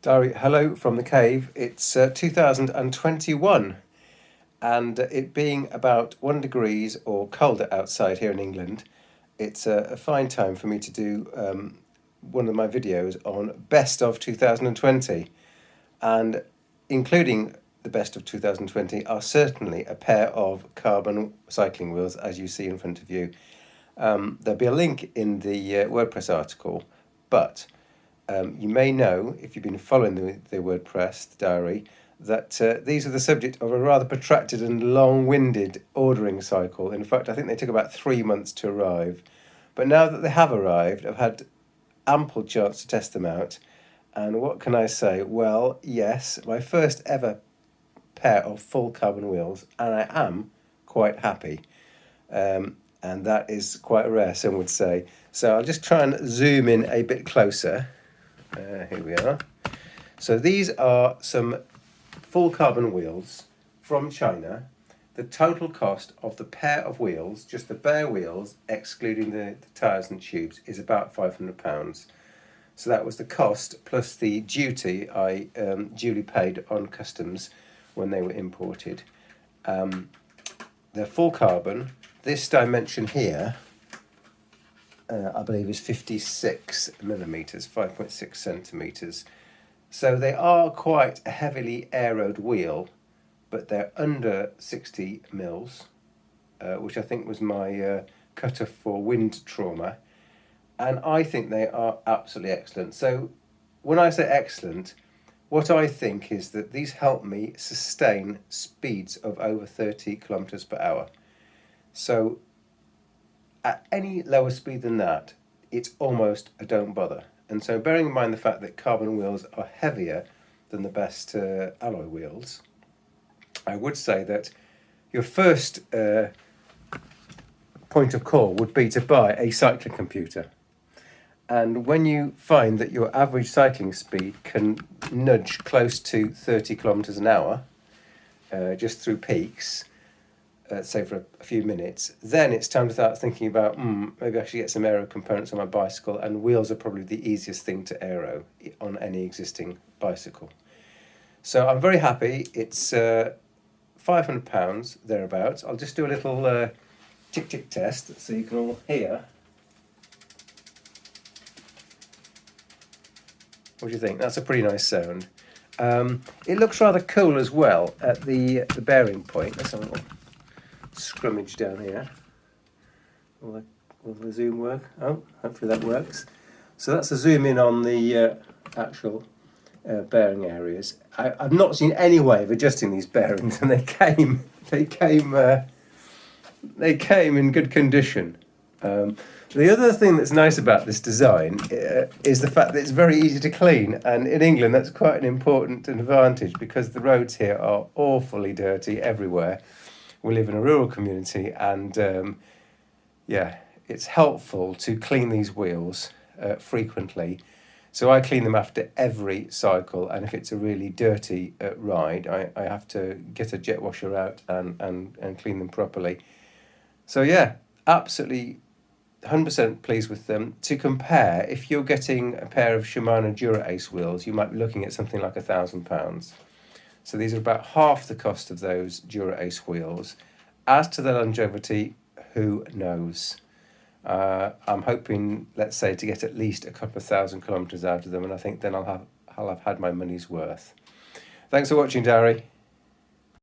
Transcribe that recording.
Diary, hello from the cave. It's 2021 and it being about 1 degrees or colder outside here in England, it's a fine time for me to do one of my videos on best of 2020, and including the best of 2020 are certainly a pair of carbon cycling wheels, as you see in front of you. There'll be a link in the WordPress article, but you may know, if you've been following the WordPress diary, that these are the subject of a rather protracted and long-winded ordering cycle. In fact, I think they took about 3 months to arrive. But now that they have arrived, I've had ample chance to test them out. And what can I say? Well, yes, my first ever pair of full carbon wheels, and I am quite happy. And that is quite rare, some would say. So I'll just try and zoom in a bit closer. Here we are. So these are some full carbon wheels from China. The total cost of the pair of wheels, just the bare wheels, excluding the tyres and tubes, is about £500. So that was the cost plus the duty I duly paid on customs when they were imported. They're full carbon. This dimension here, I believe, is 56 millimeters, 5.6 centimeters. So they are quite a heavily aeroed wheel, but they're under 60 mils, which I think was my cutoff for wind trauma. And I think they are absolutely excellent. So when I say excellent, what I think is that these help me sustain speeds of over 30 kilometers per hour. So at any lower speed than that, it's almost a don't bother. And so bearing in mind the fact that carbon wheels are heavier than the best alloy wheels, I would say that your first point of call would be to buy a cycling computer. And when you find that your average cycling speed can nudge close to 30 kilometers an hour, just through peaks, say for a few minutes, then it's time to start thinking about, maybe I should get some aero components on my bicycle, and wheels are probably the easiest thing to aero on any existing bicycle. So I'm very happy. It's £500, thereabouts. I'll just do a little tick-tick test so you can all hear. What do you think? That's a pretty nice sound. It looks rather cool as well at the bearing point. Let's have a little scrummage down here. Will the zoom work? Oh, hopefully that works. So that's a zoom in on the actual bearing areas. I've not seen any way of adjusting these bearings, and they came in good condition. The other thing that's nice about this design is the fact that it's very easy to clean, and in England that's quite an important advantage because the roads here are awfully dirty everywhere. We live in a rural community, and it's helpful to clean these wheels frequently. So I clean them after every cycle, and if it's a really dirty ride, I have to get a jet washer out and clean them properly. So yeah, absolutely 100% pleased with them. To compare, if you're getting a pair of Shimano Dura Ace wheels, you might be looking at something like £1,000. So these are about half the cost of those Dura Ace wheels. As to the longevity, who knows? I'm hoping, let's say, to get at least a couple of thousand kilometres out of them, and I think then I'll have had my money's worth. Thanks for watching, Darry.